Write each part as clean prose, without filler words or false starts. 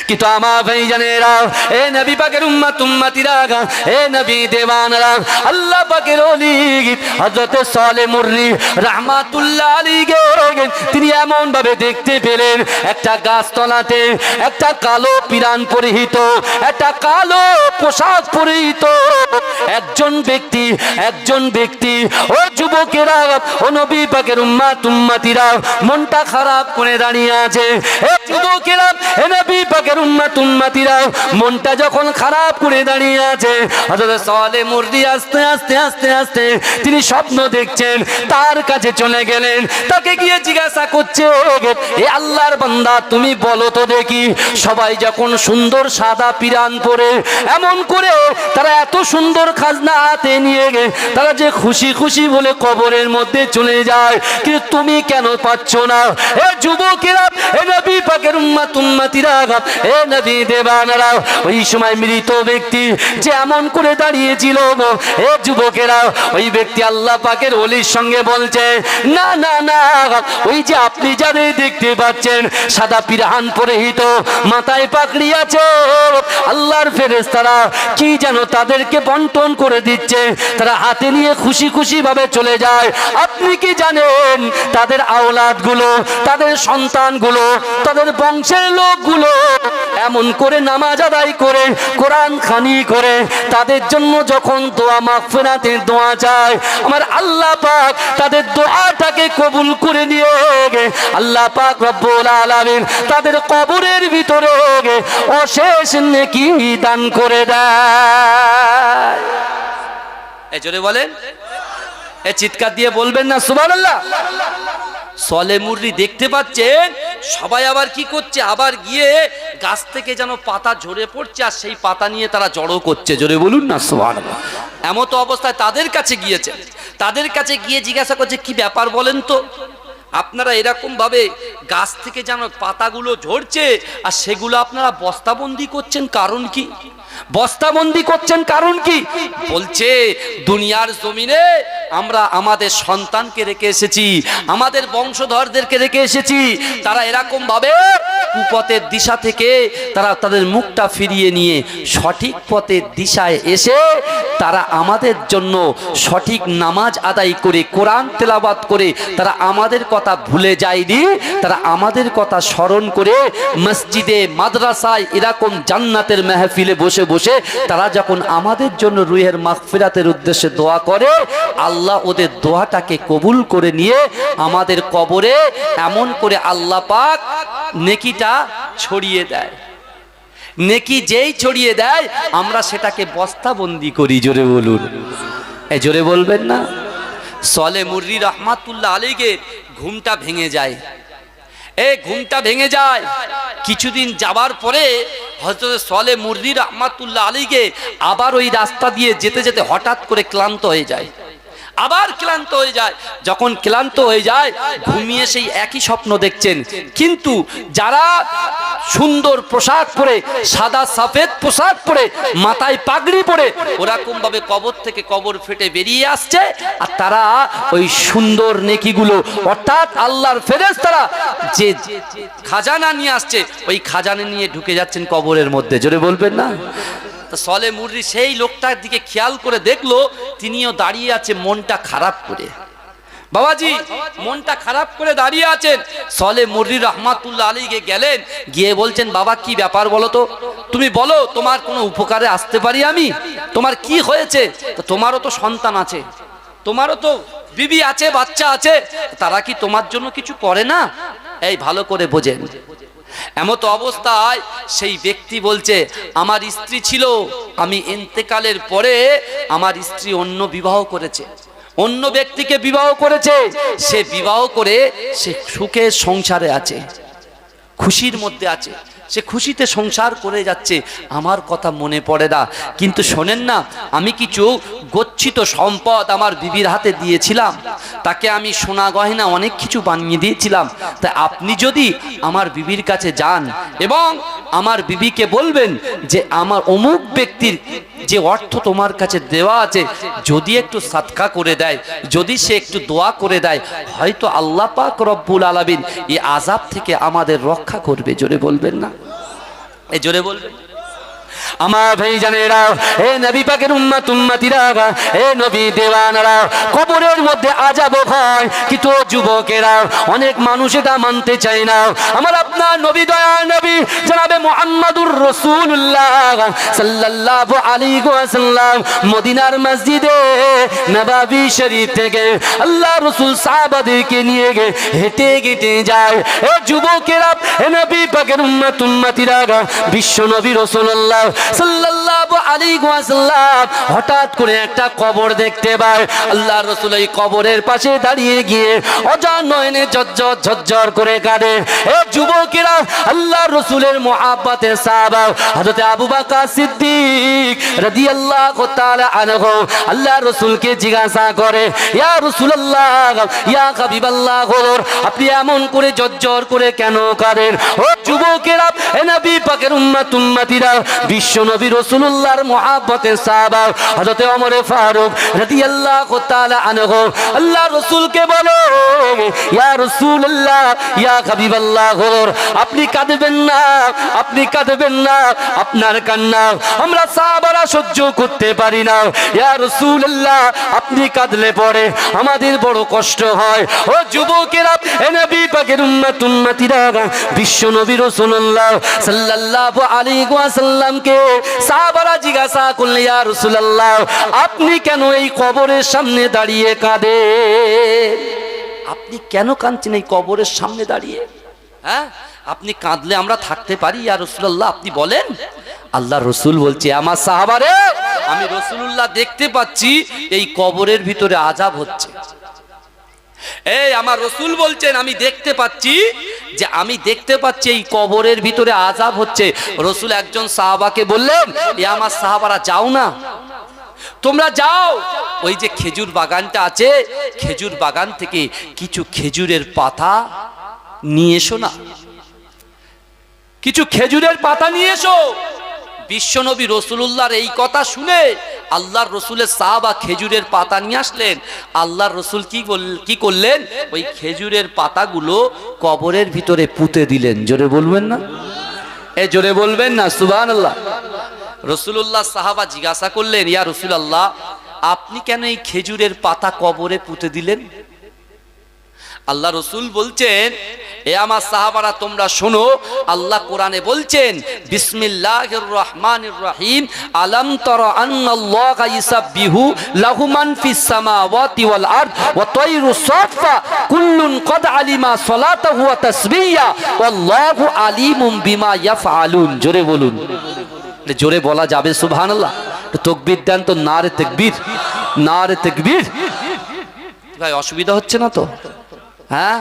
কিন্তু আমার ভাইজানেরা, এ নবী পাকের উম্মত উম্মতিরা, এ নবী দেওয়ানরা, আল্লাহ পাকের ওলি হযরত সালেহ মুররি রাহমাতুল্লাহ আলাইহি তিনি এমন ভাবে দেখতে পেলেন, একটা গাছতলাতে একটা কালো পিরান পরিহিত, একটা কালো পোশাক পরিহিত একজন ব্যক্তি ও যুবকেরা, ও নবী পাকের উম্মত উম্মতিরা, মনটা খারাপ করে দাঁড়িয়ে আছে। এ যুবকেরা, এ নবী পাকের উম্মত উম্মতিরা, মনটা যখন খারাপ করে দাঁড়িয়ে আছে, হযরত সালেহ মুররি আস্তে আস্তে আস্তে আস্তে তিনি স্বপ্ন দেখছেন, তার কাছে চলে গেলেন, তাকে গিয়ে জিজ্ঞাসা করছে, এ আল্লাহর বান্দা তুমি বলো তো দেখি, সবাই যখন সুন্দর সাদা পিরান পরে এমন করে তারা এত সুন্দর খাজনা হাতে নিয়ে গে তারা যে খুশি খুশি বলে কবরের মধ্যে চলে যায়, কিন্তু তুমি কেন পাচ্ছ না? এ যুবকেরা, এ নবী পাকের উম্মত উম্মতিরা, এ নবী দেবানারা, ওই সময় মৃত ব্যক্তি যে এমন করে দাঁড়িয়েছিল, এ যুবকেরা, ওই ব্যক্তি আল্লাহ পাকের ওলির সঙ্গে বলছে, না না না, ওই যে আপনি যাদের দেখতে পাচ্ছেন সাদা পিরান পরিহিত, মাথায় পাগড়ি আছে, আল্লাহর ফেরেশতারা কি যেন তাদেরকে বন্টন করে দিচ্ছে, তারা হাতে নিয়ে খুশি খুশি ভাবে চলে যায়। আপনি কি জানেন তাদের আওলাদগুলো, তাদের সন্তানগুলো, তাদের বংশের লোকগুলো এমন করে নামাজ আদায় করে, কোরআন খানি করে, তাদের জন্য যখন দোয়া মাগফিরাতের দোয়া চায়, আমার আল্লাহ পাক তাদের দোয়াটাকে কবুল করে নিয়ে আল্লাহ পাক রব্বুল আলামিন তাদের কবরের ভিতরে অশেষ নেকি দান করে দেয়। এই জোরে বলেন, এ চিৎকার দিয়ে বলবেন না সুবহানাল্লাহ। সালেহ মুররি দেখতে পাচ্ছেন সবাই আবার কি করছে, আবার গিয়ে গাছ থেকে যেন পাতা ঝরে পড়ছে, আর সেই পাতা নিয়ে তারা জড়ো করছে। জোরে বলুন না সুবহানাল্লাহ। এমত অবস্থায় তাদের কাছে গিয়েছে, তাদের কাছে গিয়ে জিজ্ঞাসা করছে, কি ব্যাপার বলেন তো, আপনারা এরকম ভাবে গাছ থেকে যেন পাতাগুলো ঝরছে আর সেগুলো আপনারা বস্তাবন্দি করছেন, কারণ কি? বস্তাবন্দি করছেন কারণ কি? বলছে, দুনিয়ার জমিনে আমরা আমাদের সন্তানকে রেখে এসেছি, আমাদের বংশধরদেরকে রেখে এসেছি, তারা এরকম ভাবে কুপথের দিশা থেকে তারা তাদের মুখটা ফিরিয়ে নিয়ে সঠিক পথের দিশায় এসে তারা আমাদের জন্য সঠিক নামাজ আদায় করে, কোরআন তেলাওয়াত করে তারা আমাদের কথা ভুলে যায়নি, তারা আমাদের কথা স্মরণ করে মসজিদে মাদ্রাসায় এরকম জান্নাতের মেহফিলে বসে বসে তারা যখন আমাদের জন্য রুহের মাগফিরাতের উদ্দেশ্যে দোয়া করে, আল্লাহ ওদের দোয়াটাকে কবুল করে নিয়ে আমাদের কবরে এমন করে আল্লাহ পাক নেকিটা ছড়িয়ে দেয়। নেকি যেই ছড়িয়ে দেয় আমরা সেটাকে বস্তাবন্দি করি। জোরে বলুন, এই জোরে বলবেন না। সালেহ মুররি রাহমাতুল্লাহ আলাইহি ঘুমটা ভেঙে যায়, এই ঘুমটা ভেঙে যায়। কিছুদিন যাবার পরে হযরত সালেহ মুররি রাহমাতুল্লাহ আলাইহি আবার ওই রাস্তা দিয়ে যেতে যেতে হঠাৎ করে ক্লান্ত হয়ে যায়, আবার ক্লান্ত হয়ে যায়। যখন ক্লান্ত হয়ে যায় ঘুমিয়ে সেই একই স্বপ্ন দেখছেন, কিন্তু যারা সুন্দর পোশাক পরে, সাদা সফেদ পোশাক পরে, মাথায় পাগড়ি পরে ওরকম ভাবে কবর থেকে কবর ফেটে বেরিয়ে আসছে, আর তারা ওই সুন্দর নেকিগুলো অর্থাৎ আল্লাহর ফেরেশতারা যে খাজানা নিয়ে আসছে ওই খাজানা নিয়ে ঢুকে যাচ্ছেন কবরের মধ্যে। জোরে বলবেন না। সালেহ মুররি সেই লোকটার দিকে খেয়াল করে দেখলো তিনিও দাঁড়িয়ে আছে মনটা খারাপ করে। বাবাজি মনটা খারাপ করে দাঁড়িয়ে আছেন। সালেহ মুররি রাহমাতুল্লাহ আলাইহি গেলেন, গিয়ে বলছেন, বাবা কি ব্যাপার বলো তো, তুমি বলো তোমার কোনো উপকারে আসতে পারি আমি, তোমার কি হয়েছে? তো তোমারও তো সন্তান আছে, তোমারও তো বিবি আছে, বাচ্চা আছে, তারা কি তোমার জন্য কিছু করে না? এই ভালো করে বোঝেন। এমত অবস্থায় সেই ব্যক্তি বলছে, আমার স্ত্রী ছিল, আমি ইন্তেকালের পরে আমার স্ত্রী অন্য বিবাহ করেছে, অন্য ব্যক্তিকে বিবাহ করেছে, সে বিবাহ করে সে সুখে সংসারে আছে, খুশির মধ্যে আছে, সে খুশিতে সংসার করে যাচ্ছে, আমার কথা মনে পড়ে না। কিন্তু শোনেন না, আমি কিছু গচ্ছিত সম্পদ আমার বিবির হাতে দিয়েছিলাম, তাকে আমি সোনা গয়না অনেক কিছু বানিয়ে দিয়েছিলাম, তাই আপনি যদি আমার বিবির কাছে যান এবং আমার বিবিকে বলবেন যে আমার অমুক ব্যক্তির যে অর্থ তোমার কাছে দেওয়া আছে যদি একটু সাদকা করে দেয়, যদি সে একটু দোয়া করে দেয়, হয়তো আল্লাহ পাক রব্বুল আলামিন এই আযাব থেকে আমাদের রক্ষা করবে। জোরে বলবেন না। এই জোরে বলবেন। আমার ভাইজানেরা, এ নবী পাকের উম্মত উম্মতিরা, এ নবী দেওয়ানারা, কবরের মধ্যে আযাব হয়, কিন্তু যুবকেরা অনেক মানুষ এটা মানতে চায় না। আমার আপনার নবী, দয়ার নবী জনাবে মুহাম্মদুর রাসূলুল্লাহ সাল্লাল্লাহু আলাইহি ওয়াসাল্লাম মদিনার মসজিদে নববী শরীফ থেকে আল্লাহ রাসূল সাহাবাদেরকে নিয়ে হেঁটে হেঁটে যায়। এ যুবকেরা, এ নবী পাকের উম্মত উম্মতিরা, বিশ্ব নবী রাসূলুল্লাহ সাল্লাল্লাহু আলাইহি ওয়াসাল্লাম হঠাৎ করে একটা কবর দেখতে পায়। আল্লাহর রাসূল এই কবরের পাশে দাঁড়িয়ে গিয়ে অজান নয়নে ঝরঝর ঝরঝর করে কাঁদে। এই যুবকেরা, আল্লাহর রাসূলের মুহাব্বতের সাহাবা হযরত আবু বকর সিদ্দিক রাদিয়াল্লাহু তাআলা আনহু আল্লাহর রাসূলকে জিজ্ঞাসা করে, ইয়া রাসূলুল্লাহ, ইয়া হাবিবাল্লাহ, আপনি এমন করে ঝরঝর করে কেন কাঁদেন? ও যুবকেরা, এ নবী পাকের উম্মত উম্মতিরা, বিশ্ব নবী রাসূলুল্লাহর মুহাব্বতের সাহাবা হযরত ওমর ফারুক রাদিয়াল্লাহু তাআলা আনহু আল্লাহর রাসূলকে বলে, ইয়া রাসূলুল্লাহ, ইয়া হাবিবাল্লাহ, আপনি কাঁদবেন না, আপনি কাঁদবেন না, আপনার কান্না আমরা সাহাবারা সহ্য করতে পারি না। ইয়া রাসূলুল্লাহ, আপনি কাঁদলে পরে আমাদের বড় কষ্ট হয়। ও যুবকেরা, এ নবী পাকের উম্মত উম্মতিরা, বিশ্ব নবী রাসূলুল্লাহ সাল্লাল্লাহু আলাইহি ওয়াসাল্লামকে সাহাবারা জিজ্ঞাসা করলেন, ইয়া রাসূলুল্লাহ, আপনি কেন এই কবরের সামনে দাঁড়িয়ে কাঁদেন? আপনি কেন কাঁদছেন এই কবরের সামনে দাঁড়িয়ে? হ্যাঁ, আপনি কাঁদলে আমরা থাকতে পারি, ইয়া রাসূলুল্লাহ, আপনি বলেন। আল্লাহ রসুল বলছে, আমার সাহাবারে, আমি রাসূলুল্লাহ দেখতে পাচ্ছি এই কবরের ভিতরে আযাব হচ্ছে। এই আমার রাসূল বলছেন, আমি দেখতে পাচ্ছি, যে আমি দেখতে পাচ্ছি এই কবরের ভিতরে আযাব হচ্ছে। রাসূল একজন সাহাবাকে বললেন, এ আমার সাহাবারা, যাও না, তোমরা যাও, ওই যে খেজুর বাগানটা আছে, খেজুর বাগান থেকে কিছু খেজুরের পাতা নিয়ে এসো না, কিছু খেজুরের পাতা নিয়ে এসো। বিশ্বনবী রাসূলুল্লাহর এই কথা শুনে আল্লাহর রাসূলের সাহাবা খেজুরের পাতা নিয়ে আসলেন। আল্লাহর রাসূল কি করলেন? ওই খেজুরের পাতাগুলো কবরের ভিতরে পুঁতে দিলেন। জোরে বলবেন না? জোরে বলবেন না? সুবহানাল্লাহ। রাসূলুল্লাহ সাহাবা জিজ্ঞাসা করলেন, ইয়া রাসূলুল্লাহ, আপনি কেন এই খেজুরের পাতা কবরে পুঁতে দিলেন? আল্লাহ রসুল বলছেন, এ আমার সাহাবারা, তোমরা শোনো, আল্লাহ কোরআনে বলছেন, বিসমিল্লাহির রহমানির রহিম, আলাম তারা আন্নাল্লাহা ইউসাব্বিহু লাহু মান ফিস সামাওয়াতি ওয়াল আরদ ওয়া তায়রু সাফা কুল্লুন কদ আলিমা সালাতাহু ওয়া তাসবিহা ওয়াল্লাহু আলিমুম বিমা ইয়াফআলুন। জোরে বলুন। জোরে বলা যাবে সুবহানাল্লাহ? তাকবীর দেন তো, নারে তাকবীর, নারে তাকবীর। ভাই অসুবিধা হচ্ছে না তো? হ্যাঁ,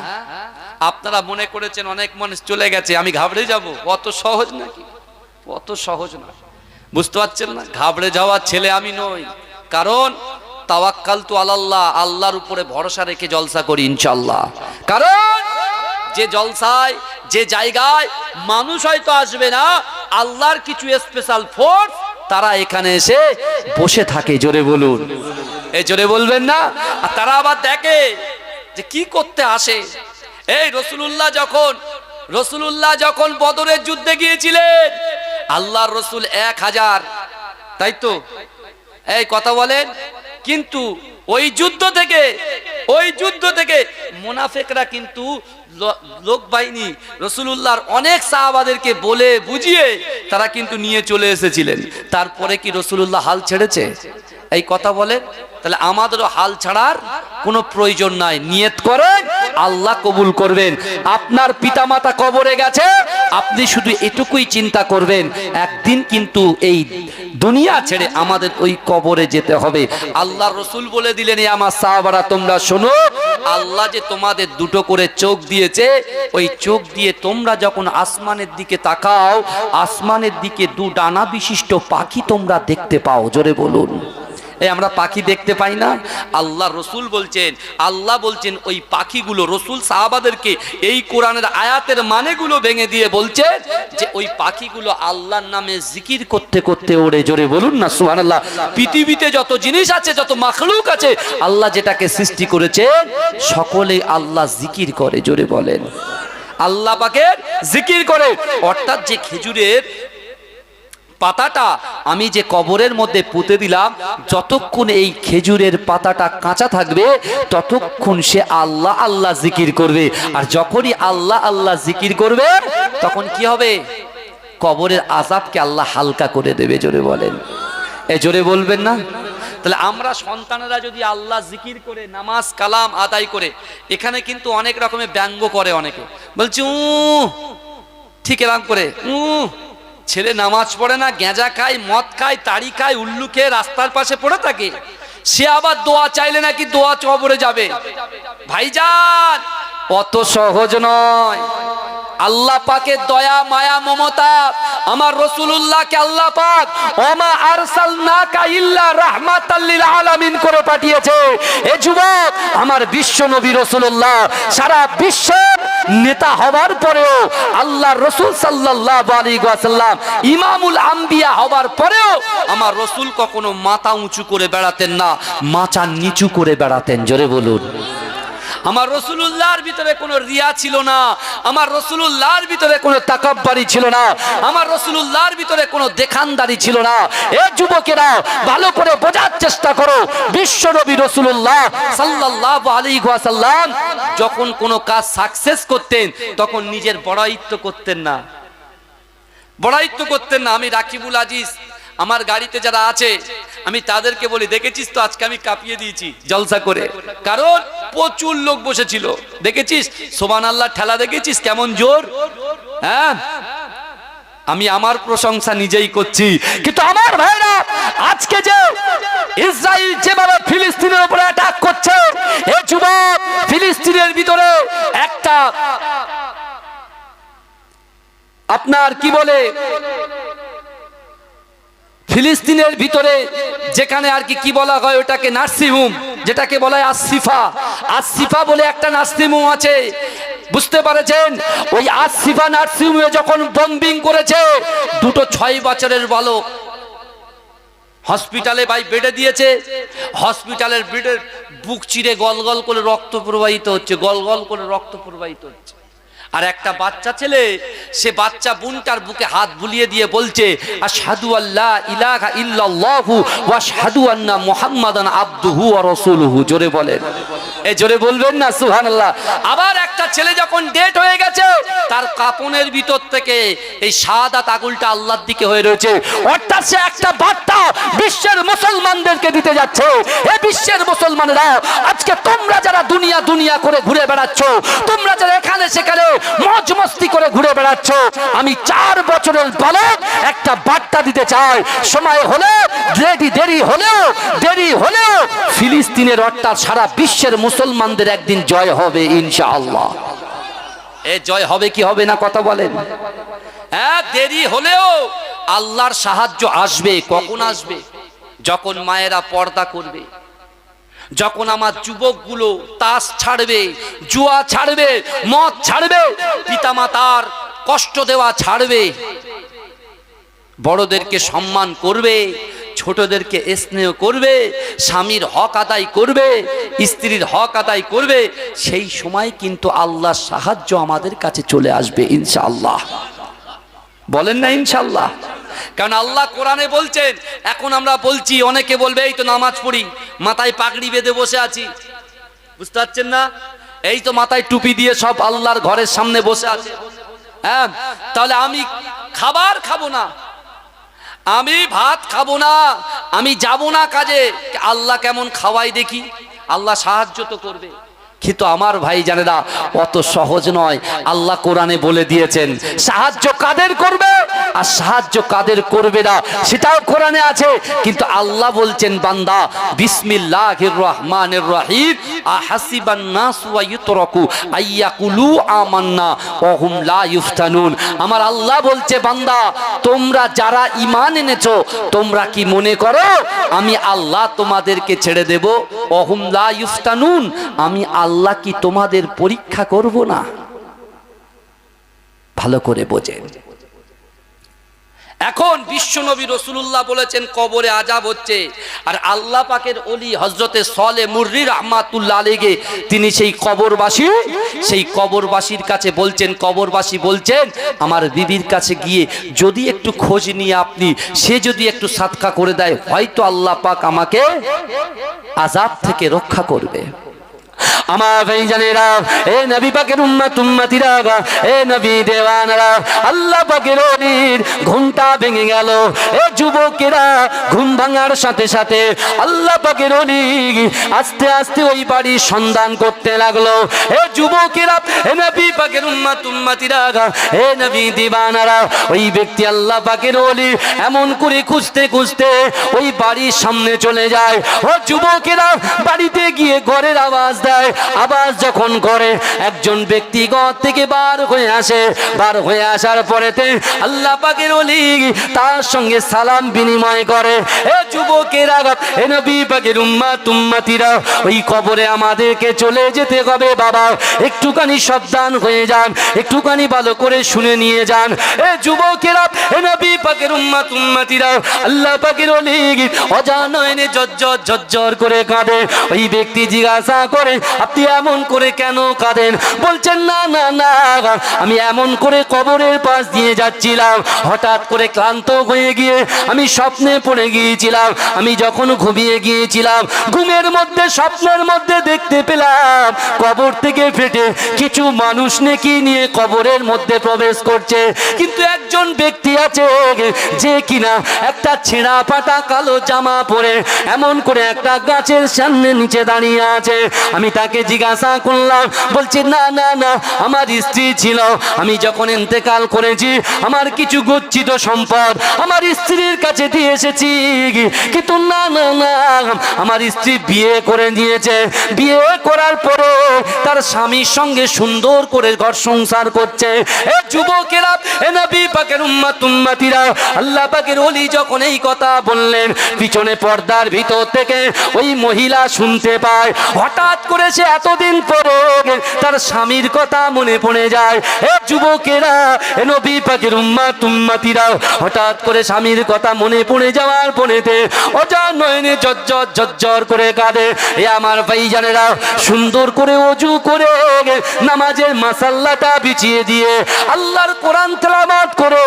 আপনারা মনে করেছেন অনেক মানুষ চলে গেছে, আমি ঘাবড়ে যাব? অত সহজ নাকি? অত সহজ না, বুঝতে পারছেন না? ঘাবড়ে যাওয়ার ছেলে আমি নই, কারণ তাওয়াক্কালতু আলাল্লাহ, আল্লাহর উপরে ভরসা রেখে জলসা করি ইনশাআল্লাহ। কারণ যে জলসায়, যে জায়গায় মানুষ হয়তো আসবে না, আল্লাহর কিছু স্পেশাল ফোর্স তারা এখানে এসে বসে থাকে। জোরে বলুন। এই জোরে বলবেন না? আর তারা আবার দেখে যে কি করতে আসে। এই রাসূলুল্লাহ যখন বদরের যুদ্ধে গিয়েছিলেন, আল্লাহর রাসূল 1000, তাই তো? এই কথা বলেন। কিন্তু ওই যুদ্ধ থেকে মুনাফিকরা কিন্তু লোক বাহিনী রাসূলুল্লাহর অনেক সাহাবাদেরকে বলে বুঝিয়ে তারা কিন্তু নিয়ে চলে এসেছিলেন। তারপরে কি রাসূলুল্লাহ হাল ছেড়েছে? এই কথা বলেন। তাহলে আমাদেরও হাল ছাড়ার কোনো প্রয়োজন নাই। নিয়ত করেন, আল্লাহ কবুল করবেন। আপনার পিতামাতা কবরে গেছে, আপনি শুধু এটুকুই চিন্তা করবেন, একদিন কিন্তু এই দুনিয়া ছেড়ে আমাদের ওই কবরে যেতে হবে। আল্লাহর রাসূল বলে দিলেন, আমার সাহাবারা, তোমরা শোনো, আল্লাহ যে তোমাদের দুটো করে চোখ দিয়েছে, ওই চোখ দিয়ে তোমরা যখন আসমানের দিকে তাকাও, আসমানের দিকে 2 ডানা বিশিষ্ট পাখি তোমরা দেখতে পাও। জোরে বলুন। এই আমরা পাখি দেখতে পাই না? আল্লাহ রসুল বলছেন, আল্লাহ বলছেন ওই পাখিগুলো, রসুল সাহাবাদেরকে এই কোরআনের আয়াতের মানেগুলো ভেঙে দিয়ে বলছে যে ওই পাখিগুলো আল্লাহর নামে জিকির করতে করতে ওড়ে। জোরে বলুন না সুবহানাল্লাহ। পৃথিবীতে যত জিনিস আছে, যত মাখলুক আছে, আল্লাহ যেটাকে সৃষ্টি করেছেন, সকলে আল্লাহ জিকির করে। জোরে বলেন। আল্লাহ পাকের জিকির করে। অর্থাৎ যে খেজুরের পাতাটা আমি যে কবরের মধ্যে পুঁতে দিলাম, যতক্ষণ এই খেজুরের পাতাটা কাঁচা থাকবে ততক্ষণ সে আল্লাহ আল্লাহ জিকির করবে। আর যখনই আল্লাহ আল্লাহ জিকির করবে তখন কি হবে? কবরের আযাবকে আল্লাহ হালকা করে দেবে। জোরে বলেন, এ জোরে বলবেন না? তাহলে আমরা সন্তানেরা যদি আল্লাহ জিকির করে নামাজ কালাম আদায় করে, এখানে কিন্তু অনেক রকমের ব্যঙ্গ করে, অনেকে বলছে ঠিক এরকম করে ছেলে নামাজ পড়ে না, গেঁজা খায়, মদ খায়, তাড়ি খায়, উল্লু খেয়ে রাস্তার পাশে পড়ে থাকে, সে আবার দোয়া চাইলে নাকি দোয়া কবরে যাবে। ভাইজান, অত সহজ নয়। আল্লাহ পাকের দয়া মায়া মমতা, আমার রাসূলুল্লাহকে আল্লাহ পাক ওমা আরসালনাকা ইল্লা রাহমাতাল লিল আলামিন করে পাঠিয়েছে। এ যুবক, আমার বিশ্ব নবী রাসূলুল্লাহ সারা বিশ্বের নেতা হবার পরেও, আল্লাহর রাসূল সাল্লাল্লাহু আলাইহি ওয়াসাল্লাম ইমামুল আম্বিয়া হবার পরেও আমার রাসূল কখনো মাথা উঁচু করে বেড়াতেন না, মাথা নিচু করে বেড়াতেন। জোরে বলুন। আমার রাসূলুল্লাহর ভিতরে কোনো রিয়া ছিল না, আমার রাসূলুল্লাহর ভিতরে কোনো তাকাব্বুরি ছিল না, আমার রাসূলুল্লাহর ভিতরে কোনো দেখানদারি ছিল না। এ যুবকেরা, ভালো করে বোঝার চেষ্টা করো, বিশ্বনবী রাসূলুল্লাহ সাল্লাল্লাহু আলাইহি ওয়াসাল্লাম যখন কোনো কাজ সাকসেস করতেন তখন নিজের বড়াইত্ব করতেন না, বড়াইত্ব করতেন না। আমি রাকিবুল আজিজ আমার গাড়িতে যারা আছে আমি তাদেরকে বলি, দেখেছিস তো আজকে আমি কাঁপিয়ে দিয়েছি জলসা করে, কারণ প্রচুর লোক বসেছিল। দেখেছিস সুবহানাল্লাহ ঠেলা, দেখেছিস কেমন জোর? হ্যাঁ, আমি আমার প্রশংসা নিজেই করছি, কিন্তু আমার ভাইরা আজকে যে ইসরায়েল যেভাবে ফিলিস্তিনের উপরে অ্যাটাক করছে, এই যুবক ফিলিস্তিনের ভিতরে একটা আপনার কি বলে, ফিলিস্তিনের ভিতরে যেখানে আর কি বলা হয় ওটাকে নার্সিং হোম, যেটাকে বলা হয় আসিফা, আসিফা বলে একটা নার্সিং হোম আছে। বুঝতে পারেছেন? ওই আসিফা নার্সিং হোমে যখন বম্বিং করেছে, দুটো 6 বছরের বালক হসপিটালে ভাই বেডে দিয়েছে, হসপিটালের বেডের বুক চিরে গল গল করে রক্ত প্রবাহিত হচ্ছে, গল গল করে রক্ত প্রবাহিত হচ্ছে। আর একটা বাচ্চা ছেলে, সে বাচ্চা বোনটার বুকে হাত বুলিয়ে দিয়ে বলছে আশহাদু আল্লা ইলাহা ইল্লাল্লাহু ওয়া আশহাদু আন্না মুহাম্মাদান আবদুহু ওয়া রাসূলুহু। জোরে বলেন, এ জোরে বলবেন না সুবহানাল্লাহ। আবার একটা ছেলে যখন ডেট হয়ে গেছে, তার কাপনের ভিতর থেকে এই শাহাদাত আগুলটা আল্লাহর দিকে হয়ে রয়েছে, অর্থাৎ সে একটা বার্তা বিশ্বের মুসলমানদেরকে দিতে যাচ্ছে। এ বিশ্বের মুসলমানেরা, আজকে তোমরা যারা দুনিয়া দুনিয়া করে ঘুরে বেড়াচ্ছ, তোমরা যারা এখানে সেখানে মজ মস্তি করে ঘুরে বেড়াচ্ছ, আমি 4 বছরের বালক একটা বার্তা দিতে চাই। সময় হলে, দেরি হলেও ফিলিস্তিনের অর্থাৎ সারা বিশ্বের মুসলমানদের একদিন জয় হবে ইনশাআল্লাহ। এ জয় হবে কি হবে না কথা বলেন? হ্যাঁ, দেরি হলেও আল্লাহর সাহায্য আসবে। কখন আসবে? যখন মায়েরা পর্দা করবে, যখন আমার যুবকগুলো তাস ছাড়বে, জুয়া ছাড়বে, মদ ছাড়বে, পিতামাতার কষ্ট দেওয়া ছাড়বে, বড়দেরকে সম্মান করবে, ছোটদেরকে স্নেহ করবে, স্বামীর হক আদায় করবে, স্ত্রীর হক আদায় করবে, সেই সময় কিন্তু আল্লাহর সাহায্য আমাদের কাছে চলে আসবে ইনশাআল্লাহ। বলেন না ইনশাআল্লাহ? কারণ আল্লাহ কোরআনে বলছেন, এখন আমরা বলছি, অনেকে বলবে এই তো নামাজ পড়ি, মাথায় পাগড়ি বেঁধে বসে আছি, বুঝতে পারছেন না? এই তো মাথায় টুপি দিয়ে সব আল্লাহর ঘরের সামনে বসে আছে। হ্যাঁ, তাহলে আমি খাবার খাবো না, আমি ভাত খাবো না, আমি যাব না কাজে, আল্লাহ কেমন খাওয়াই দেখি, আল্লাহ সাহায্য তো করবে। কিন্তু আমার ভাই জানেরা, অত সহজ নয়। আল্লাহ কোরআনে বলে দিয়েছেন সাহায্য কাদের করবে আর সাহায্য কাদের করবে না, সেটাও কোরআনে আছে। কিন্তু আল্লাহ বলছেন, বান্দা বিসমিল্লাহির রহমানির রহিম আহাসিবান নাস ওয়া ইউতরাকু আইয়াকুলু আমান্না ওয়া হুম লা ইফতানুন। আমার আল্লাহ বলছে, বান্দা তোমরা যারা ঈমান এনেছো, তোমরা কি মনে করো আমি আল্লাহ তোমাদেরকে ছেড়ে দেব? ওয়া হুম লা ইফতানুন, আমি আল্লাহ কি তোমাদের পরীক্ষা করব না? ভালো করে বোঝেন। এখন বিশ্বনবী রাসূলুল্লাহ বলেছেন কবরে আযাব হচ্ছে, আর আল্লাহ পাকের ওলি হযরতে সালেহ মুররি রাহমাতুল্লাহ আলাইহি তিনি সেই কবরবাসীর কাছে বলছেন, কবরবাসী বলছেন আমার বিবির কাছে গিয়ে যদি একটু খোঁজ নিয়ে আপনি সে যদি একটু সাদকা করে দেয় হয়তো আল্লাহ পাক আমাকে আযাব থেকে রক্ষা করবে। আমার ভাইজানেরা, এ নবী পাকের উম্মতিরা, এ নবী দেওয়ানরা, আল্লাহ পাকের ওলির ঘুমটা ভেঙে গেল। এ যুবকেরা ঘুম ভাঙার সাথে সাথে আল্লাহ পাকের ওলি আস্তে আস্তে ওই বাড়ির সন্ধান করতে লাগলো। এ যুবকেরা, এ নবী পাকের উম্মতিরা, এ নবী দিবানারা, ওই ব্যক্তি আল্লাহ পাকের ওলি এমন করে খুঁজতে খুঁজতে ওই বাড়ির সামনে চলে যায়। ও যুবকেরা বাড়িতে গিয়ে ঘরের আওয়াজ দেয়। আওয়াজ যখন করে একজন ব্যক্তি ঘর থেকে বার হয়ে আসে। বার হয়ে আসার পরেতে আল্লাহ পাকের ওলি তার সঙ্গে সালাম বিনিময় করে। এ যুবকেরা, এ নবী পাকের উম্মতিরা, ওই কবরে আমাদেরকে চলে যেতে হবে বাবা, একটুখানি সাবধান হয়ে যান, একটুখানি ভালো করে শুনে নিয়ে যান। এ যুবকেরা, এ নবী পাকের উম্মতিরা, আল্লাহ পাকের ওলি অজানয়নে ঝরঝর করে কাঁদে। ওই ব্যক্তি জিজ্ঞাসা করে আপনি এমন করে কেন কাঁদেন? বলছেন না না না, আমি এমন করে কবরের পাশ দিয়ে যাচ্ছিলাম, হঠাৎ করে ক্লান্ত হয়ে গিয়ে আমি স্বপ্নে পড়ে গিয়েছিলাম। আমি যখন ঘুমিয়ে গিয়েছিলাম ঘুমের মধ্যে স্বপ্নের মধ্যে দেখতে পেলাম কবর থেকে ফেটে কিছু মানুষ নেকি নিয়ে কবরের মধ্যে প্রবেশ করছে, কিন্তু একজন ব্যক্তি আছে যে কিনা একটা ছেঁড়া ফাটা কালো জামা পরে এমন করে একটা গাছের সামনে নিচে দাঁড়িয়ে আছে। আমি তাকে জিজ্ঞাসা করলাম, বলছে না না না, আমার স্ত্রী ছিল, আমি যখন ইন্তেকাল করেছি আমার কিছু গচ্ছিত সম্পদ আমার স্ত্রীর কাছে দিয়ে এসেছি, কিন্তু না না না, আমার স্ত্রী বিয়ে করে নিয়েছে, বিয়ে করার পরে তার স্বামীর সঙ্গে সুন্দর করে ঘর সংসার করছে। এ যুবকেরা, এ নবী পাকের উম্মতিরা, আল্লাহ পাকের ওলি যখন এই কথা বললেন পিছনে পর্দার ভিতর থেকে ওই মহিলা শুনতে পায়। হঠাৎ করে সে এতদিন পরে তার স্বামীর কথা মনে পড়ে যায়। এ যুবকেরা, এ নবী পাকের উম্মতিরা, হঠাৎ করে স্বামীর কথা মনে পড়ে যাওয়ার পরেতে অজানয়নে ঝরঝর করে কাঁদে। এ আমার ভাইজানেরা, সুন্দর করে ওযু করে নামাজের মাসাল্লাটা বিছিয়ে দিয়ে আল্লাহর কোরআন তেলাওয়াত করে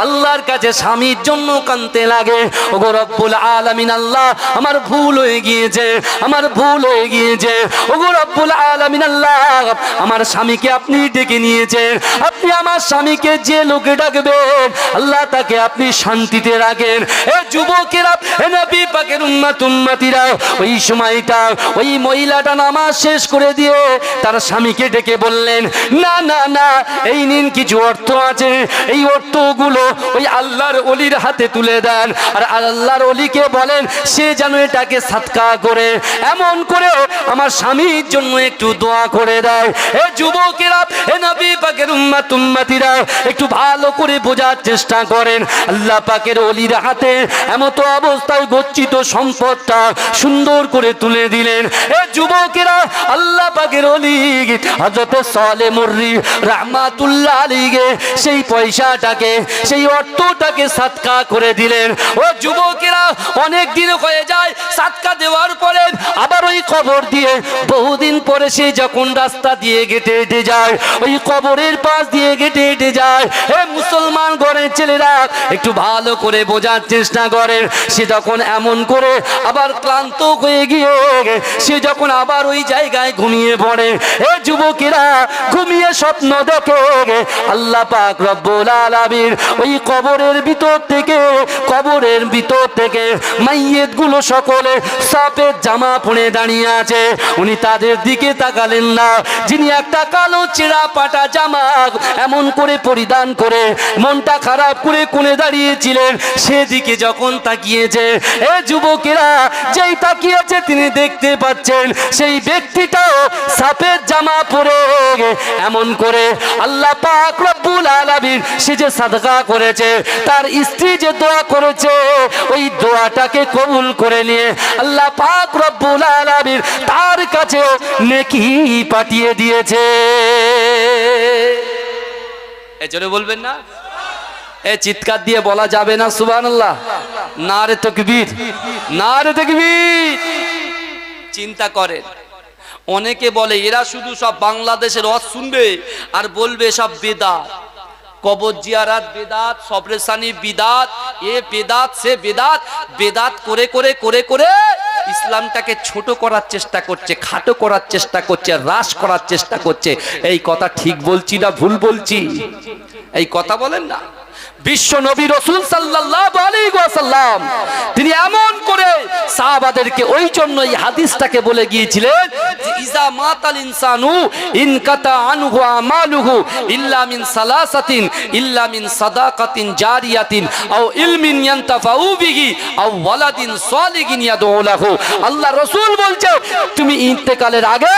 আল্লাহর কাছে স্বামীর জন্য কাঁদতে লাগে। ওগো রব্বুল আলামিন, আল্লাহ আমার ভুল হয়ে গিয়েছে, আমার ভুল হয়ে গিয়েছে। ওগো রব্বুল আলামিন, আল্লাহ আমার স্বামীকে আপনি ডেকে নিয়েছেন, আপনি আমার স্বামীকে যে লোকে ডাকবেন আল্লাহ তাকে আপনি শান্তিতে রাখেন। এ যুবকেরা, এ নবী পাকের উম্মতিরা, ওই সময়টা ওই মহিলাটা নামাজ শেষ করে দিয়ে তার স্বামীকে ডেকে বললেন, না না না, এই নিন কিছু অর্থ আছে, এই অর্থগুলো ওই আল্লাহর ওলির হাতে তুলে দেন, আর আল্লাহর ওলিকে বলেন সে যেন এটাকে সাদকা করে এমন করে আমার স্বামীর জন্য একটু দোয়া করে দেয়। এ যুবকেরা, এ নবী পাকের উম্মতিরা, একটু ভালো করে বোঝার চেষ্টা করেন। আল্লাহ পাকের ওলির হাতে এমতো অবস্থায় গচ্ছিত সম্পদটা সুন্দর করে তুলে দিলেন। এ যুবকেরা, আল্লাহ পাকের ওলি হযরত সালেহ মুররি রাহমাতুল্লাহ আলাইহি সেই পয়সাটাকে, সেই অর্থটাকে সাদকা করে দিলেন। ও যুবকেরা, অনেক দিন হয়ে যায় সাদকা দেওয়ার পরে আবার ওই কবর দিয়ে বহুদিন পরে সে যখন রাস্তা দিয়ে হেঁটে হেঁটে যায়, ওই কবরের পাশ দিয়ে হেঁটে হেঁটে যায়। হে মুসলমান ঘরের ছেলেরা, একটু ভালো করে বোঝার চেষ্টা করেন। সে যখন এমন করে আবার ক্লান্ত হয়ে গিয়ে সে যখন আবার ওই জায়গায় ঘুমিয়ে পড়ে, এ যুবকেরা ঘুমিয়ে স্বপ্ন দেখে আল্লাহ পাক রব্বুল আলামিন ওই কবরের ভিতর থেকে মাইয়েত গুলো সকলে সাপের জামা পরে দাঁড়িয়ে আছে। উনি তাদের দিকে তাকালেন না, যিনি একটা কালো ছেঁড়া পাটা জামা এমন করে পরিধান করে মনটা খারাপ করে কোণে দাঁড়িয়েছিলেন, সেদিকে যখন তাকিয়েছে, এ যুবকেরা যেই তাকিয়েছে তিনি দেখতে পাচ্ছেন সেই ব্যক্তিটাও সাপের জামা পরে এমন করে আল্লাহ পাক রব্বুল আলামিন সে যে সাদকা করেছে, তার স্ত্রী যে দোয়া করেছে, ওই দোয়াটাকে কবুল করে নিয়ে আল্লাহ পাক রব্বুল আলামিন তার কাছে নেকি পাঠিয়ে দিয়েছে। এজন্য বলবেন না, এই চিৎকার দিয়ে বলা যাবে না সুবহানাল্লাহ? নারে তাকবীর, নারে তাকবীর। চিন্তা করেন, অনেকে বলে এরা শুধু সব বাংলাদেশের ওয়াজ শুনবে আর বলবে সব বেদাত, কবর জিয়ারাত বেদাত, সবরেসানি বিদাত, এ বেদাত সে বেদাত। বেদাত করে করে করে করে ইসলামটাকে ছোট করার চেষ্টা করছে, খাটো করার চেষ্টা করছে, হ্রাস করার চেষ্টা করছে। এই কথা ঠিক বলছি না ভুল বলছি? এই কথা বলেন না। বিশ্ব নবী রাসূল সাল্লাল্লাহু আলাইহি ওয়াসাল্লাম তিনি এমন করে সাহাবাদেরকে ওই জন্য এই হাদিসটাকে বলে গিয়েছিলেন যে ইজা মাতাল ইনসানু ইনকাতা আনহু আমালুহু ইল্লা মিন সালাসাতিন, ইল্লা মিন সাদাকাতিন জারিয়াতিন আও ইলমিন ইয়ানতাফাউ বিহি আও ওয়ালাদিন সালিহিন ইয়াদউ লাহু। আল্লাহ রাসূল বলছে তুমি ইন্তেকালের আগে,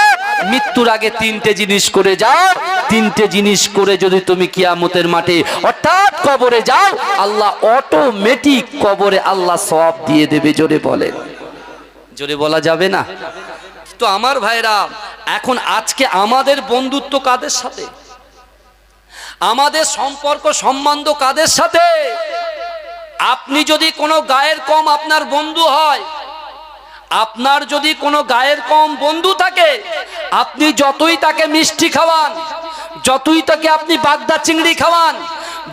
মৃত্যুর আগে তিনটে জিনিস করে যাও। তিনটে জিনিস করে যদি তুমি কিয়ামতের মাঠে অর্থাৎ কবরে যাও, আল্লাহ অটোমেটিক কবরে আল্লাহ সওয়াব দিয়ে দেবে। জোরে বলেন, জোরে বলা যাবে না? তো আমার ভাইরা, এখন আজকে আমাদের বন্ধুত্ব কাদের সাথে, আমাদের সম্পর্ক সম্বন্ধ কাদের সাথে? আপনি যদি কোনো গায়ের কম আপনার বন্ধু হয়, আপনার যদি কোনো গায়ের কম বন্ধু থাকে, আপনি যতই তাকে মিষ্টি খাওয়ান, যতই তাকে আপনি বাগদা চিংড়ি খাওয়ান,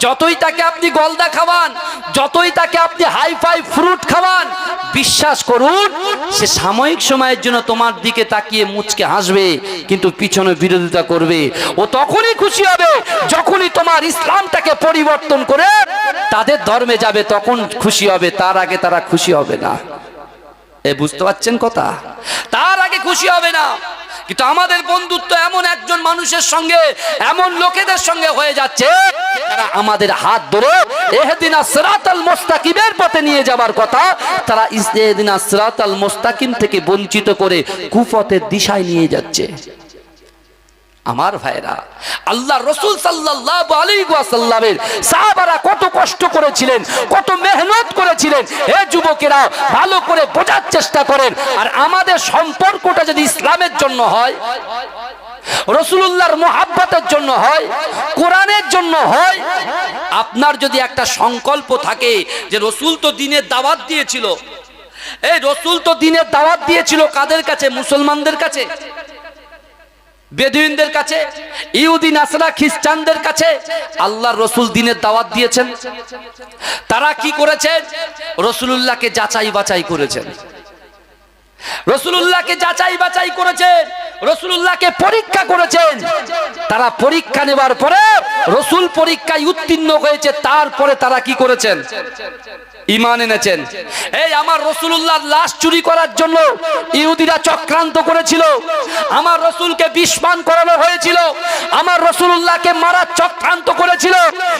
যতই তাকে আপনি গলদা খাওয়ান, যতই তাকে আপনি হাই ফাই ফ্রুট খাওয়ান, বিশ্বাস করুন সে সাময়িক সময়ের জন্য তোমার দিকে তাকিয়ে মুচকে হাসবে, কিন্তু পিছনে বিরোধিতা করবে। ও তখনই খুশি হবে যখনই তোমার ইসলামটাকে পরিবর্তন করে তাদের ধর্মে যাবে, তখন খুশি হবে। তার আগে তারা খুশি হবে না। এ বুঝতে পারছেন কথা? তার আগে খুশি হবে না। কিন্তু আমাদের বন্ধুত্ব এমন একজন মানুষের সঙ্গে, এমন লোকেদের সঙ্গে হয়ে যাচ্ছে তারা আমাদের হাত ধরে ইহদিনাস সিরাতাল মুস্তাকিমের পথে নিয়ে যাবার কথা, তারা ইহদিনাস সিরাতাল মুস্তাকিম থেকে বঞ্চিত করে কুপথের দিশায় নিয়ে যাচ্ছে। আমার ভাইরা, আল্লাহ রাসূল সাল্লাল্লাহু আলাইহি ওয়াসাল্লামের সাহাবারা কত কষ্ট করেছিলেন, কত মেহনত করেছিলেন। হে যুবকেরা, ভালো করে বোঝার চেষ্টা করেন। আর আমাদের সম্পর্কটা যদি ইসলামের জন্য হয়, রাসূলুল্লাহর মুহাব্বতের জন্য হয়, কোরআনের জন্য হয়, আপনার যদি একটা সংকল্প থাকে যে রাসূল তো দ্বীনের দাওয়াত দিয়েছিল, এই রাসূল তো দ্বীনের দাওয়াত দিয়েছিল কাদের কাছে? মুসলমানদের কাছে, বেদুইনদের কাছে, ইহুদি নাসরা খ্রিস্টানদের কাছে আল্লাহর রাসূল দ্বীনের দাওয়াত দিয়েছেন। তারা কি করেছেন? রাসূলুল্লাহকে যাচাই বাছাই করেছেন, রাসূলুল্লাহকে যাচাই বাছাই করেছেন, রাসূলুল্লাহকে পরীক্ষা করেছেন। তারা পরীক্ষা নেবার পরে রাসূল পরীক্ষায় উত্তীর্ণ হয়েছে, তারপরে তারা কি করেছেন? ঈমান এনেছেন। এই আমার রাসূলুল্লাহর লাশ চুরি করার জন্য ইহুদিরা চক্রান্ত করেছিল, আমার রাসূলকে বিস্মান করানো হয়েছিল, আমার রাসূলুল্লাহকে মারার চক্রান্ত করেছিল।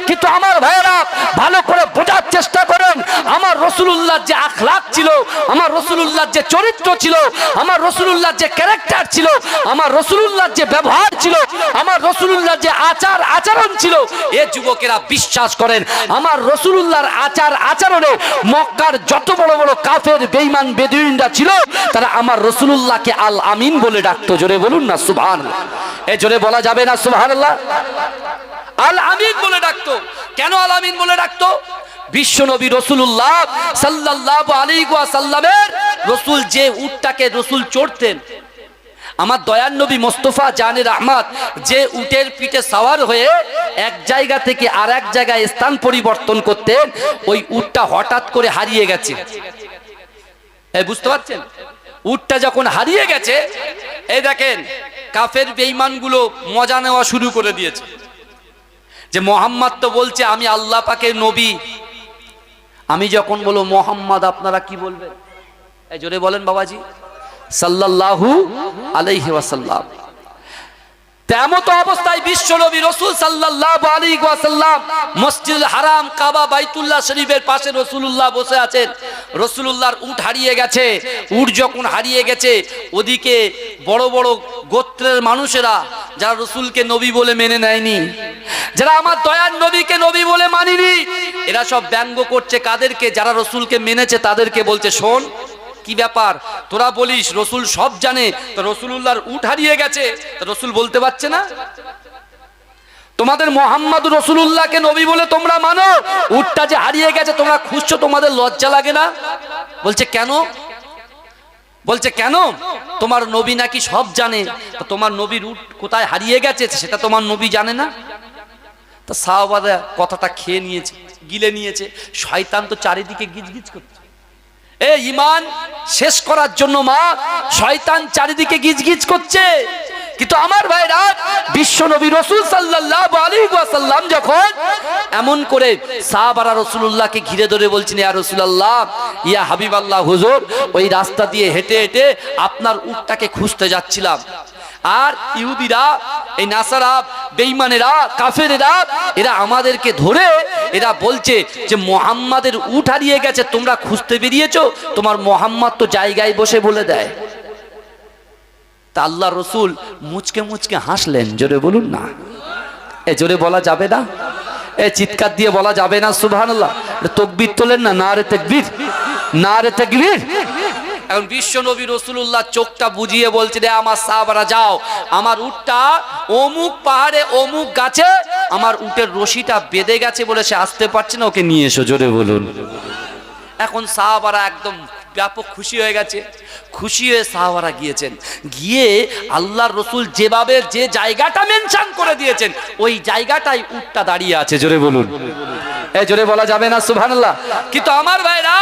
কিন্তু আমার ভাইয়েরা, ভালো করে বোঝার চেষ্টা করেন, আমার রাসূলুল্লাহর যে আখলাক ছিল, আমার রাসূলুল্লাহর যে চরিত্র ছিল, আমার রাসূলুল্লাহর যে ক্যারেক্টার ছিল, আমার রাসূলুল্লাহর যে ব্যবহার ছিল, আমার রাসূলুল্লাহর যে আচার আচরণ ছিল, এ যুবকেরা বিশ্বাস করেন আমার রাসূলুল্লাহর আচার আচরণে মক্কার যত বড় বড় কাফের বেঈমান বেদুইনরা ছিল, তারা আমার রাসূলুল্লাহকে আল আমিন বলে ডাকতো। জোরে বলুন না সুবহানাল্লাহ। এ জোরে বলা যাবে না সুবহানাল্লাহ? আল আমিন বলে ডাকতো। কেন আল আমিন বলে ডাকতো? বিশ্বনবী রাসূলুল্লাহ সাল্লাল্লাহু আলাইহি ওয়াসাল্লামের রাসূল যে উটটাকে রাসূল চড়তেন, আমার দয়ার নবী মোস্তফা জানে রহমত যে উটের পিঠে সওয়ার হয়ে এক জায়গা থেকে আর এক জায়গায় স্থান পরিবর্তন করতেন, ওই উটটা হঠাৎ করে হারিয়ে গেছে। এই বুঝতে পারছেন? উটটা যখন হারিয়ে গেছে, এই দেখেন কাফের বেঈমানগুলো মজা নেওয়া শুরু করে দিয়েছে যে মুহাম্মদ তো বলছে আমি আল্লাহ পাকের নবী। আমি যখন বলবো মুহাম্মদ, আপনারা কি বলবেন? এই জোরে বলেন বাবাজি, সাল্লাল্লাহু আলাইহি ওয়াসাল্লাম। তেমত অবস্থায় বিশ্বনবী রাসূল সাল্লাল্লাহু আলাইহি ওয়াসাল্লাম মসজিদুল হারাম কাবা বাইতুল্লাহ শরীফের পাশে রাসূলুল্লাহ বসে আছেন। রাসূলুল্লাহর উট হারিয়ে গেছে। উট যখন হারিয়ে গেছে, ওদিকে বড় বড় গোত্রের মানুষেরা যারা রাসূলকে নবী বলে মেনে নেয়নি, যারা আমার দয়ার নবীকে নবী বলে মানেনি, এরা সব ব্যঙ্গ করছে কাদেরকে? যারা রাসূলকে মেনেছে তাদেরকে বলছে, শোন কি ব্যাপার, তোরা বলিস রাসূল সব জানে, তো রাসূলুল্লাহর উট হারিয়ে গেছে, তো রাসূল বলতে পারছে না? তোমাদের মুহাম্মদ রাসূলুল্লাহকে নবী বলে তোমরা মানো, উটটা যে হারিয়ে গেছে তোমরা খুঁজছো, তোমাদের লজ্জা লাগে না? বলছে কেন? বলছে কেন? তোমার নবী নাকি সব জানে, তোমার নবীর উট কোথায় হারিয়ে গেছে সেটা তোমার নবী জানে না? তা সাহাবারা কথাটা খেয়ে নিয়েছে, গিলে নিয়েছে। শয়তান তো চারিদিকে গিজগিজ করছে, এ ঈমান শেষ করার জন্য মা শয়তান চারিদিকে গিজগিজ করছে। কিন্তু আমার ভাইরা, বিশ্ব নবী রাসূল সাল্লাল্লাহু আলাইহি ওয়াসাল্লাম যখন এমন করে সাহাবারা রাসূলুল্লাহকে ঘিরে ধরে বলছেন, ইয়া রাসূলুল্লাহ, ইয়া হাবিবাল্লাহ, হুজুর ওই রাস্তা দিয়ে হেঁটে হেঁটে আপনার উটটাকে খুঁজতে যাচ্ছিলাম, আর ইহুদিরা, এই নাসারা, বেঈমানেরা, কাফেরেরা এরা আমাদেরকে ধরে এরা বলছে যে মুহাম্মাদের উট হারিয়ে গেছে, তোমরা খুঁজতে বেরিয়েছো, তোমার মুহাম্মদ তো জায়গায় বসে বলে দেয়। তা আল্লাহ রসুল মুচকে মুচকে হাসলেন। জোরে বলুন না, এ জোরে বলা যাবে না, এ চিৎকার দিয়ে বলা যাবে না সুবহানাল্লাহ? তাকবীর তোলেন না, নারে তাকবীর, নারে তাকবীর। এখন বিশ্ব নবী রাসূলুল্লাহ চোখটা বুজিয়ে বলছে, রে আমার সাহাবারা যাও, আমার উটটা অমুক পাহাড়ে অমুক গাছে আমার উটের রশিটা বেঁধে গেছে বলে সে আসতে পারছে না, ওকে নিয়ে এসো। জোরে বলুন। এখন সাহাবারা একদম ব্যাপক খুশি হয়ে গেছে। খুশি হয়ে সাহাবারা গিয়েছেন, গিয়ে আল্লাহর রসুল যেভাবে যে জায়গাটা মেনশন করে দিয়েছেন ওই জায়গাটাই উটটা দাঁড়িয়ে আছে। জোরে বলুন, এই জোরে বলা যাবে না সুবহানাল্লাহ? কিন্তু আমার ভাইরা,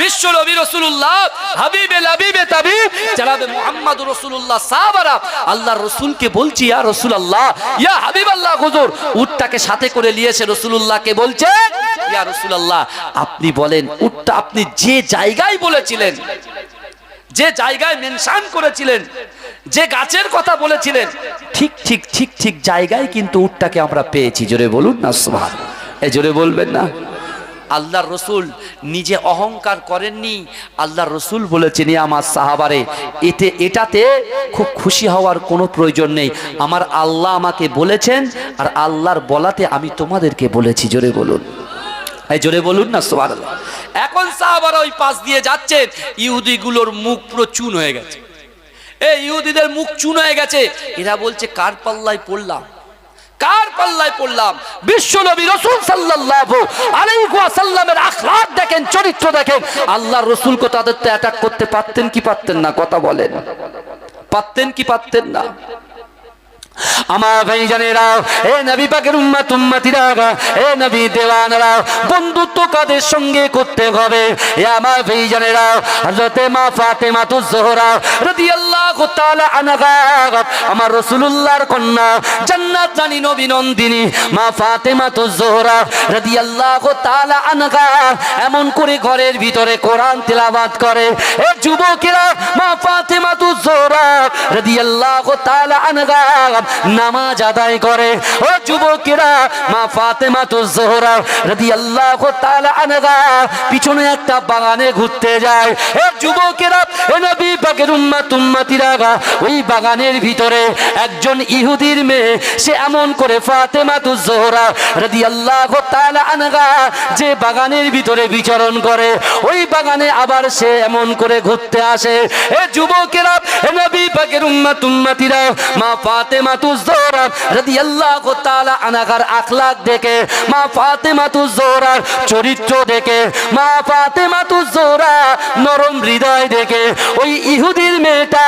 বিশ্ব নবী রাসূলুল্লাহ হাবিবে লাবিবে তাবিব জনাবে মুহাম্মদ রাসূলুল্লাহ সাহাবারা আল্লাহর রাসূলকে বলছি, ইয়া রাসূলুল্লাহ, ইয়া হাবিবাল্লাহ, হুজুর উটটাকে সাথে করে নিয়েছে। রাসূলুল্লাহকে বলছে, ইয়া রাসূলুল্লাহ, আপনি বলেন উটটা আপনি যে জায়গায় বলেছিলেন, যে জায়গায় মেনশন করেছিলেন, যে গাছের কথা বলেছিলেন, ঠিক ঠিক ঠিক ঠিক জায়গায় কিন্তু উটটাকে আমরা পেয়েছি। জোরে বলুন না সুবহানাল্লাহ, এই জোরে বলবেন না? আল্লাহর রসুল নিজে অহংকার করেননি। আল্লাহর রসুল বলেছেন, আমার সাহাবারে এটাতে খুব খুশি হওয়ার কোনো প্রয়োজন নেই, আমার আল্লাহ আমাকে বলেছেন আর আল্লাহর বলাতে আমি তোমাদেরকে বলেছি। জোরে বলুন, এই জোরে বলুন না সুবহানাল্লাহ। এখন সাহাবারা ওই পাশ দিয়ে যাচ্ছেন, ইহুদিগুলোর মুখ পুরো চুন হয়ে গেছে। এই ইহুদিদের মুখ চুন হয়ে গেছে। এরা বলছে, কার পাল্লায় পড়লাম, কার পাল্লায় পড়লাম? বিশ্ব নবী রাসূল সাল্লাল্লাহু আলাইহি ওয়াসাল্লামের আখলাক দেখেন, চরিত্র দেখেন। আল্লাহর রাসূলকে তাদের তো অ্যাটাক করতে পারতেন কি পারতেন না? কথা বলেন, পারতেন কি পারতেন না? আমার ভাইজানেরা, এ নবী পাকের উম্মত উম্মতিরা, এ নবী দেওয়ানরা, বন্ধুত্ব কাদের সঙ্গে করতে হবে? এ আমার ভাইজানেরা, হযরতে মা ফাতেমাতুজ জোহরা রাদিয়াল্লাহু তাআলা আনহা, আমার রাসূলুল্লাহর কন্যা, জান্নাত রানী নবী নন্দিনী মা ফাতেমাতুজ জোহরা রাদিয়াল্লাহু তাআলা আনহা এমন করে ঘরের ভিতরে কোরআন তেলাওয়াত করে। এ যুবকেরা, মা ফাতেমাতুজ জোহরা রাদিয়াল্লাহু তাআলা আনহা নামাজ আদায় করে। ও যুবকেরা, মা ফাতেমাতুজ জোহরা রাদিয়াল্লাহু তাআলা আনহা পিছনে একটা বাগানে ঘুরতে যায়। এ যুবকেরা, এ নবী পাকের উম্মত উম্মতিরা, ওই বাগানের ভিতরে একজন ইহুদির মেয়ে, সে এমন করে ফাতেমাতুজ জোহরা রাদিয়াল্লাহু তাআলা আনহা যে বাগানের ভিতরে বিচরণ করে, ওই বাগানে আবার সে এমন করে ঘুরতে আসে। এ যুবকেরা, এ নবী পাকের উম্মত উম্মতিরা, মা ফাতেমাতুজ জোহরা রাদিয়াল্লাহু তাআলা আনহার আখলাক দেখে, মা ফাতেমাতুজ জোহরার চরিত্র দেখে, মা ফাতেমাতুজ জোহরা নরম হৃদয় দেখে, ওই ইহুদির মেয়েটা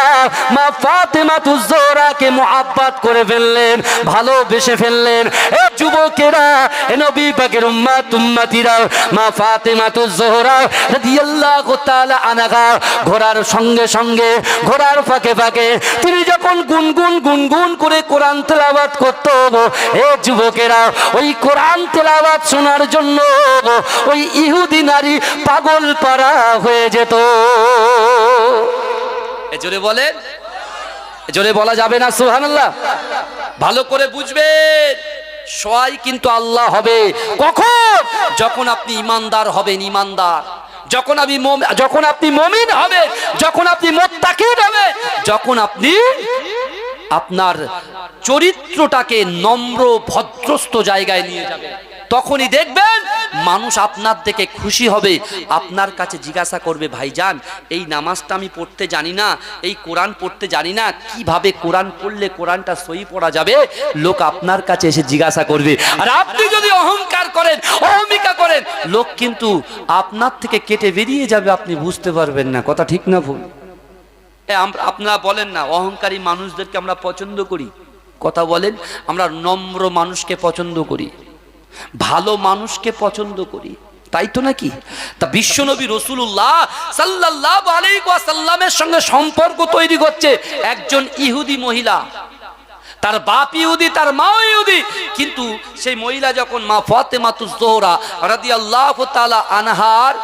মা ফাতেমাতুজ জোহরাকে মুহাব্বত করে ফেললেন, ভালোবেসে ফেললেন। এ যুবকেরা, এ নবী পাকের উম্মত উম্মতিরা, মা ফাতেমাতুজ জোহরা রাদিয়াল্লাহু তাআলা আনহা ঘোড়ার সঙ্গে সঙ্গে, ঘোড়ার ফাঁকে ফাঁকে তিনি যখন গুনগুন গুনগুন করে কোরআন তেলাওয়াত করত, এ যুবকেরা, ওই কোরআন তেলাওয়াত শোনার জন্য ওই ইহুদি নারী পাগল পারা হয়ে যেত। এ জোরে বলেন, জোরে বলা যাবে না সুবহানাল্লাহ? ভালো করে বুঝবেন, সহায় কিন্তু আল্লাহ হবে কখন? যখন আপনি ইমানদার হবেন। ইমানদার যখন আপনি মুমিন হবেন, যখন আপনি মুত্তাকিন হবেন, যখন আপনি আপনার চরিত্রটাকে নম্র ভদ্রস্থ জায়গায় নিয়ে যাবেন, তখনই দেখবেন মানুষ আপনার দেখে খুশি হবে, আপনার কাছে জিজ্ঞাসা করবে ভাইজান এই নামাজটা আমি পড়তে জানি না, এই কোরআন পড়তে জানি না, কিভাবে কোরআন পড়লে কোরআনটা সহি পড়া যাবে, লোক আপনার কাছে এসে জিজ্ঞাসা করবে। আর আপনি যদি অহংকার করেন, অহমিকা করেন, লোক কিন্তু আপনার থেকে কেটে বেরিয়ে যাবে, আপনি বুঝতে পারবেন না। কথা ঠিক না ভুল? আপনারা বলেন না অহংকারী মানুষদেরকে আমরা পছন্দ করি, কথা বলেন, আমরা নম্র মানুষকে পছন্দ করি, ভালো মানুষকে পছন্দ করি, তাই তো নাকি? তা বিশ্বনবী রাসূলুল্লাহ সাল্লাল্লাহু আলাইহি ওয়াসাল্লামের সঙ্গে সম্পর্ক তৈরি করছে একজন ইহুদি মহিলা। তার বাপ ইহুদি, তার মাও ইহুদি, কিন্তু সেই মহিলা যখন মা ফাতেমাতুজ জোহরা রাদিয়াল্লাহু তাআলা আনহার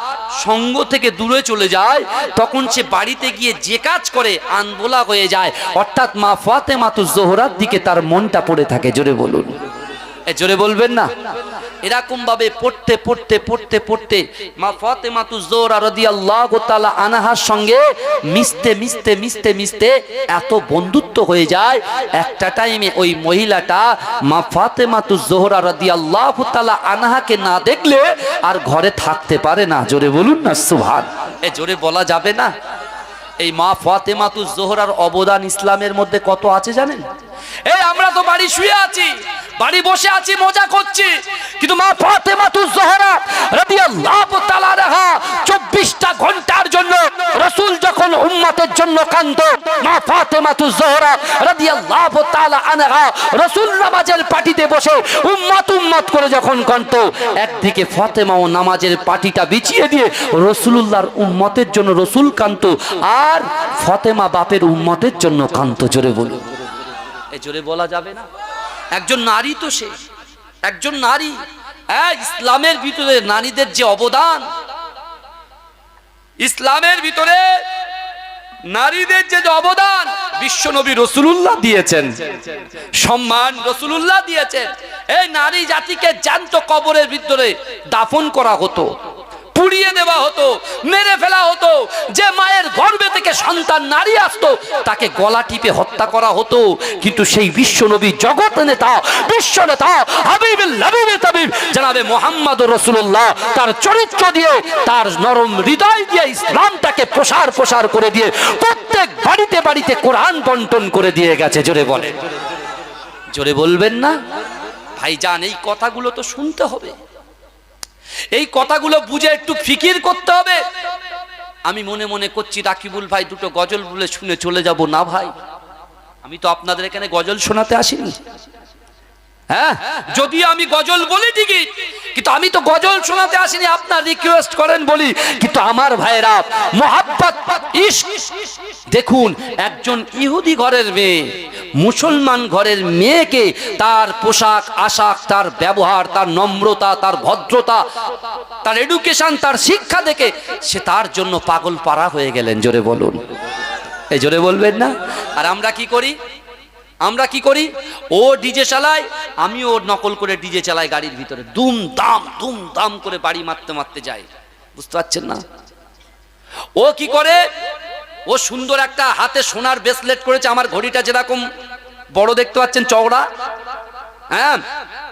সঙ্গ থেকে দূরে চলে যায়, তখন সে বাড়িতে গিয়ে যে কাজ করে আনবোলা হয়ে যায়, অর্থাৎ মা ফাতেমাতুজ জোহরার দিকে তার মনটা পড়ে থাকে। জোরে বলুন, জোরে বলবেন না? এরকম ভাবে পড়তে পড়তে পড়তে পড়তে মা ফাতেমাতুজ জোহরা রাদিয়াল্লাহু তাআলা আনহার সঙ্গে মিশতে মিশতে মিশতে মিশতে এত বন্ধুত্ব হয়ে যায়, একটা টাইমে ওই মহিলাটা মা ফাতেমাতুজ জোহরা রাদিয়াল্লাহু তাআলা আনহাকে না দেখলে আর ঘরে থাকতে পারে না। জোরে বলুন না সুবহান। জোরে বলা যাবে না? এই মা ফাতেমাতুজ জোহরার অবদান ইসলামের মধ্যে কত আছে জানেন? এই আমরা তো বাড়ি শুয়ে আছি, বাড়ি বসে আছি, মজা করছি, কিন্তু মা ফাতেমাতুজ জোহরা রাদিয়াল্লাহু তাআলা আনহা 24টা ঘন্টার জন্য রাসূল যখন উম্মতের জন্য কাঁদতো, মা ফাতেমাতুজ জোহরা রাদিয়াল্লাহু তাআলা আনহা রাসূল নামাজের পাটিতে বসে উম্মত উম্মত করে যখন কাঁদতো, একদিকে ফাতেমাও নামাজের পাটিটা বিছিয়ে দিয়ে রাসূলুল্লাহর উম্মতের জন্য রাসূল কাঁদতো, আর ফাতেমা বাপের উম্মতের জন্য কাঁদতো। জোরে বলুন, এই জোরে বলা যাবে না? একজন নারী তো সে, একজন নারী। ইসলামের ভিতরে নারীদের যে অবদান, ইসলামের ভিতরে নারীদের যে অবদান বিশ্বনবী রাসূলুল্লাহ দিয়েছেন, সম্মান রাসূলুল্লাহ দিয়েছেন। এই নারী জাতিকে জ্যান্ত কবরের ভিতরে দাফন করা হতো, পুড়িয়ে দেওয়া হতো, মেরে ফেলা হতো। যে মায়ের গর্ভে থেকে সন্তান নারী আসতো তাকে গলা টিপে হত্যা করা হতো। কিন্তু সেই বিশ্বনবী, জগৎ নেতা, বিশ্ব নেতা, হাবিবুল হাবিব তাবিব জনাবে মুহাম্মদুর রাসূলুল্লাহ তার চরিত্র দিয়ে, তার নরম হৃদয় দিয়ে ইসলামটাকে প্রসার করে দিয়ে প্রত্যেক বাড়িতে বাড়িতে কোরআন বন্টন করে দিয়ে গেছে। জোরে বলেন, জোরে বলবেন না? ভাইজান এই কথাগুলো তো শুনতে হবে, এই কথাগুলো বুঝে একটু ফিকির করতে হবে। আমি মনে মনে করছি রাকিবুল ভাই দুটো গজল বলে শুনে চলে যাব না। ভাই আমি তো আপনাদের এখানে গজল শোনাতে আসিনি। হ্যাঁ, যদি আমি গজল বলি ঠিকই, কিন্তু আমি তো গজল শোনাতে আসিনি। আপনার রিকোয়েস্ট করেন বলি, কিন্তু আমার ভাইরা মোহাব্বত, ইশক। দেখুন একজন ইহুদি ঘরের মেয়ে মুসলমান ঘরের মেয়েকে তার পোশাক আশাক, তার ব্যবহার, তার নম্রতা, তার ভদ্রতা, তার এডুকেশন, তার শিক্ষা দেখে সে তার জন্য পাগল পারা হয়ে গেলেন। জোরে বলুন, এই জোরে বলবেন না? আর আমরা কি করি? আমরা কি করি? ও ডিজে চালায়, আমি ওর নকল করে ডিজে চালাই গাড়ির ভিতরে, দুম দাম করে বাড়ি মারতে মারতে যাই। বুঝতে পারছেন না? ও কি করে? ও সুন্দর একটা হাতে সোনার ব্রেসলেট করেছে, আমার ঘড়িটা যেরকম বড় দেখতে পাচ্ছেন, চওড়া। হ্যাঁ,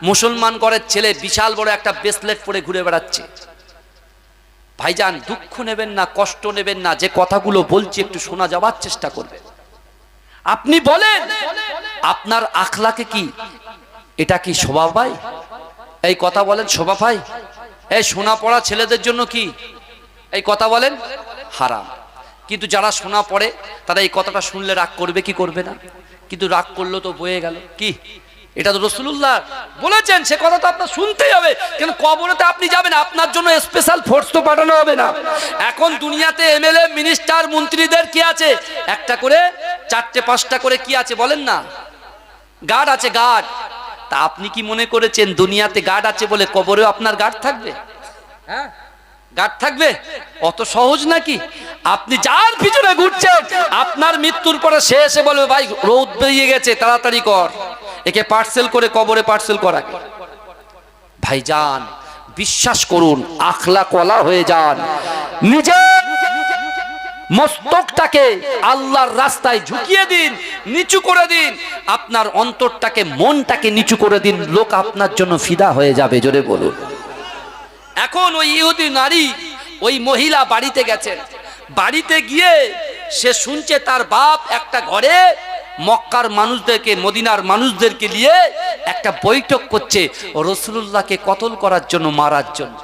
মুসলমান ঘরের ছেলে বিশাল বড় একটা ব্রেসলেট পরে ঘুরে বেড়াচ্ছে। ভাইজান দুঃখ নেবেন না, কষ্ট নেবেন না, যে কথাগুলো বলছি একটু শোনা যাওয়ার চেষ্টা করবেন। আপনি বলেন আপনার আখলাকে কি এটা কি শোভা পায়? এই কথা বলেন, শোভা পায়? এই সোনা পড়া ছেলেদের জন্য কি এই কথা বলেন? হারাম। কিন্তু যারা সোনা পড়ে তারা এই কথাটা শুনলে রাগ করবে কি করবে না? কিন্তু রাগ করলো তো বয়ে গেল। কি এটা তো রাসূলুল্লাহ বলেছেন, সে কথা তো আপনার শুনতেই হবে। কেন কবরেতে আপনি যাবেন, আপনার জন্য স্পেশাল ফোর্স তো পাঠানো হবে না। এখন দুনিয়াতে এমএলএ, মিনিস্টার, মন্ত্রীদের কি আছে? একটা করে 4টে 5টা করে কি আছে বলেন না? গার্ড আছে, গার্ড। তা আপনি কি মনে করেছেন দুনিয়াতে গার্ড আছে বলে কবরেও আপনার গার্ড থাকবে? হ্যাঁ, গার্ড থাকবে? অত সহজ নাকি? আপনি যার পিছনে ঘুরছেন, আপনার মৃত্যুর পরে সে এসে বলবে ভাই রোদ বেরিয়ে গেছে, তাড়াতাড়ি কর, একে পার্সেল করে কবরে পার্সেল করা। ভাইজান বিশ্বাস করুন, আখলাক ওয়ালা হয়ে যান, নিজের মস্তকটাকে আল্লাহর রাস্তায় ঝুঁকিয়ে দিন, নিচু করে দিন, আপনার অন্তরটাকে, মনটাকে নিচু করে দিন, লোক আপনার জন্য ফিদা হয়ে যাবে। জোরে বলুন। এখন ওই ইহুদি নারী ওই মহিলা বাড়িতে গেছেন, বাড়িতে গিয়ে সে শুনছে তার বাপ একটা ঘরে মক্কার মানুষদেরকে, মদিনার মানুষদেরকে নিয়ে একটা বৈঠক করছে রাসূলুল্লাহকে কতল করার জন্য, মারার জন্য।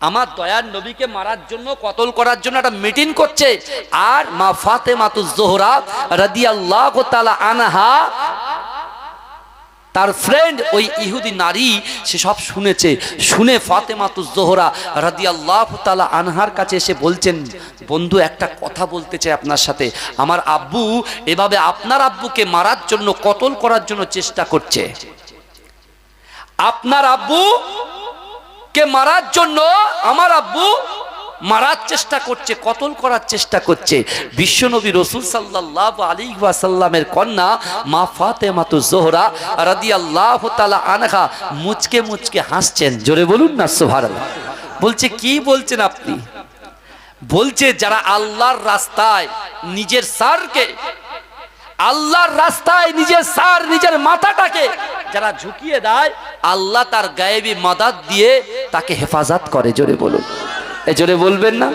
আমার দয়ার নবীকে মারার জন্য, কতল করার জন্য একটা মিটিং করছে। আর মা ফাতেমাতুজ জোহরা রাদিয়াল্লাহু তাআলা আনহা, তার ফ্রেন্ড ওই ইহুদি নারী, সে সব শুনেছে। শুনে ফাতেমাতুজ জোহরা রাদিয়াল্লাহু তাআলা আনহার কাছে এসে বলছেন, বন্ধু একটা কথা বলতে চাই আপনার সাথে। আমার আব্বু এভাবে আপনার আব্বুকে মারার জন্য, কতল করার জন্য চেষ্টা করছে। আপনার আব্বু কে মারার জন্য আমার আব্বু মারার চেষ্টা করছে, কতল করার চেষ্টা করছে। বিশ্বনবী রাসূল সাল্লাল্লাহু আলাইহি ওয়াসাল্লামের কন্যা মা ফাতেমাতুজ জোহরা রাদিয়াল্লাহু তাআলা আনহা মুচকে মুচকে হাসছেন। জোরে বলুন না সুবহানাল্লাহ। বলছে কি বলছেন আপনি? বলছে যারা আল্লাহর রাস্তায় নিজের সারকে, আল্লাহর রাস্তায় নিজের সার, নিজের মাথাটাকে যারা ঝুঁকিয়ে দেয়, আল্লাহ তার গায়েবী মাদাদ দিয়ে তাকে হেফাজত করে। জোরে বলুন, এ জোরে বলবেন না?